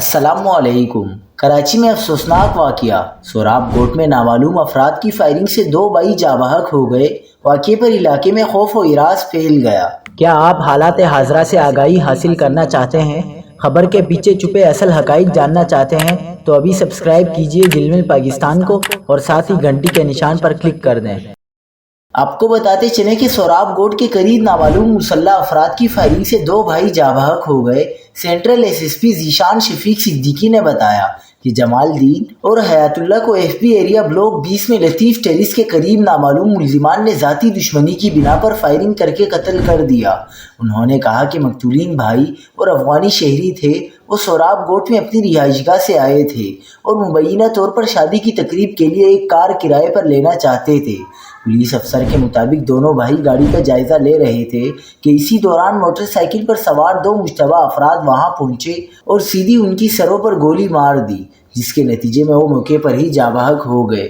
السلام علیکم۔ کراچی میں افسوسناک واقعہ، سوراب گوٹ میں نامعلوم افراد کی فائرنگ سے 2 بھائی جاں بحق ہو گئے۔ واقعے پر علاقے میں خوف و ہراس پھیل گیا۔ کیا آپ حالات حاضرہ سے آگاہی حاصل کرنا چاہتے ہیں؟ خبر کے پیچھے چھپے اصل حقائق جاننا چاہتے ہیں تو ابھی سبسکرائب کیجئے جلمل پاکستان کو اور ساتھ ہی گھنٹی کے نشان پر کلک کر دیں۔ آپ کو بتاتے چلیں کہ سوراب گوٹ کے قریب نامعلوم مسلح افراد کی فائرنگ سے 2 بھائی جاں بحق ہو گئے۔ Central S S P Zeeshan Shafiq Siddiqui نے بتایا کہ جمال الدین اور حیات اللہ کو ایف پی ایریا بلاک 20 میں لطیف ٹیریس کے قریب نامعلوم ملزمان نے ذاتی دشمنی کی بنا پر فائرنگ کر کے قتل کر دیا۔ انہوں نے کہا کہ مقتولین بھائی اور افغانی شہری تھے۔ وہ سوراب گوٹ میں اپنی رہائش گاہ سے آئے تھے اور مبینہ طور پر شادی کی تقریب کے لیے ایک کار کرائے پر لینا چاہتے تھے۔ پولیس افسر کے مطابق دونوں بھائی گاڑی کا جائزہ لے رہے تھے کہ اسی دوران موٹر سائیکل پر سوار 2 مشتبہ افراد وہاں پہنچے اور سیدھی ان کی سروں پر گولی مار دی، جس کے نتیجے میں وہ موقع پر ہی جاں بحق ہو گئے۔